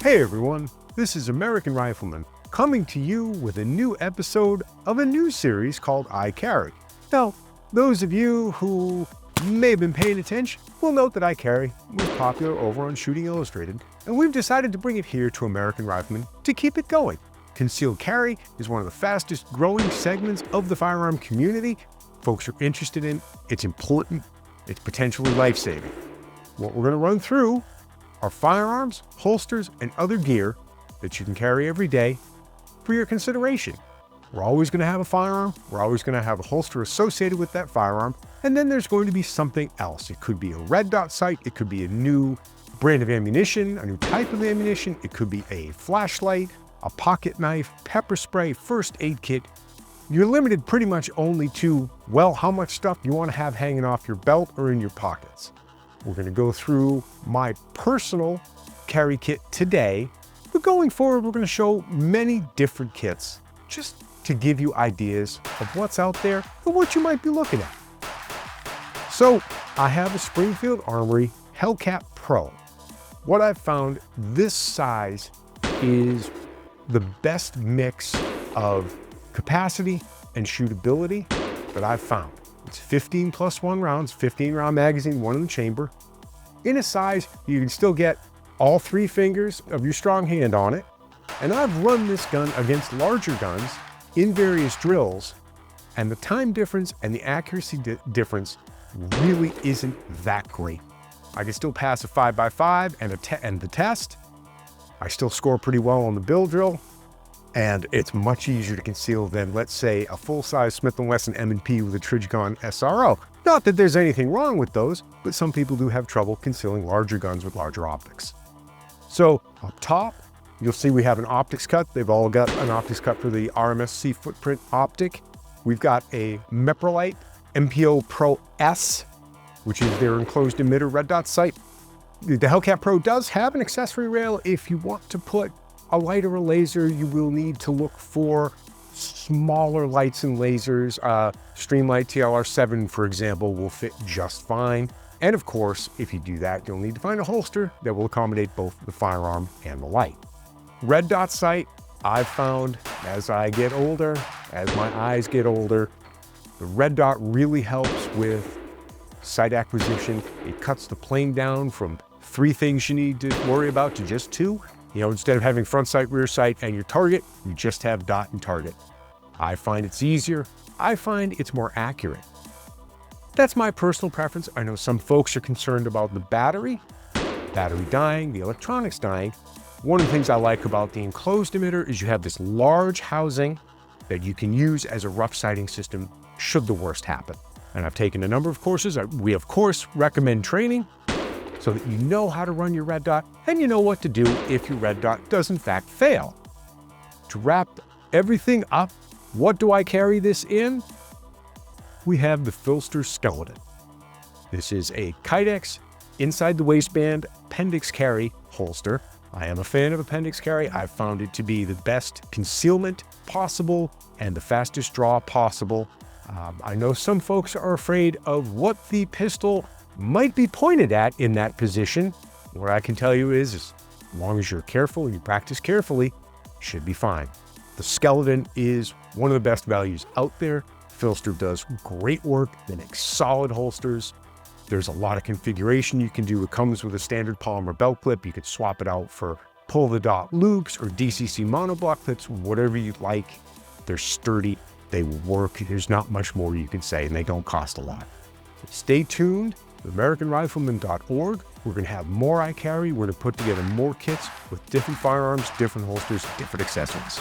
Hey everyone, this is American Rifleman coming to you with a new episode of a new series called I Carry. Now, those of you who may have been paying attention will note that I Carry was popular over on Shooting Illustrated, and we've decided to bring it here to American Rifleman to keep it going. Concealed carry is one of the fastest growing segments of the firearm community. Folks are interested in, it's important, it's potentially life-saving. What we're going to run through are firearms, holsters, and other gear that you can carry every day for your consideration. We're always going to have a firearm, we're always going to have a holster associated with that firearm, and then there's going to be something else. It could be a red dot sight, it could be a new brand of ammunition, a new type of ammunition, it could be a flashlight, a pocket knife, pepper spray, first aid kit. You're limited pretty much only to, well, how much stuff you want to have hanging off your belt or in your pockets. We're going to go through my personal carry kit today, but going forward, we're going to show many different kits just to give you ideas of what's out there and what you might be looking at. So I have a Springfield Armory Hellcat Pro. What I've found, this size is the best mix of capacity and shootability that I've found. It's 15 plus 1 rounds, 15 round magazine, one in the chamber. In a size, you can still get all 3 fingers of your strong hand on it. And I've run this gun against larger guns in various drills, and the time difference and the accuracy difference really isn't that great. I can still pass a 5x5 and the test. I still score pretty well on the bill drill. And it's much easier to conceal than, let's say, a full-size Smith & Wesson M&P with a Trijicon SRO. Not that there's anything wrong with those, but some people do have trouble concealing larger guns with larger optics. So up top, you'll see we have an optics cut. They've all got an optics cut for the RMSC footprint optic. We've got a Meprolite MPO Pro-S, which is their enclosed emitter red dot sight. The Hellcat Pro does have an accessory rail. If you want to put a light or a laser, you will need to look for smaller lights and lasers. Streamlight TLR7, for example, will fit just fine. And of course, if you do that, you'll need to find a holster that will accommodate both the firearm and the light. Red dot sight, I've found as I get older, as my eyes get older, the red dot really helps with sight acquisition. It cuts the plane down from 3 things you need to worry about to just 2. You know, instead of having front sight, rear sight, and your target, you just have dot and target. I find it's easier. I find it's more accurate. That's my personal preference. I know some folks are concerned about the battery dying, the electronics dying. One of the things I like about the enclosed emitter is you have this large housing that you can use as a rough sighting system should the worst happen. And I've taken a number of courses. We, of course, recommend training, so that you know how to run your red dot and you know what to do if your red dot does in fact fail. To wrap everything up, what do I carry this in? We have the PHLster Skeleton. This is a kydex inside the waistband appendix carry holster. I am a fan of appendix carry. I've found it to be the best concealment possible and the fastest draw possible. I know some folks are afraid of what the pistol might be pointed at in that position. What I can tell you is, as long as you're careful and you practice carefully, you should be fine. The Skeleton is one of the best values out there. PHLster does great work. They make solid holsters. There's a lot of configuration you can do. It comes with a standard polymer belt clip. You could swap it out for pull the dot loops or DCC monoblock clips, whatever you'd like. They're sturdy, they work. There's not much more you can say, and they don't cost a lot. Stay tuned. AmericanRifleman.org. We're going to have more I Carry. We're going to put together more kits with different firearms, different holsters, different accessories.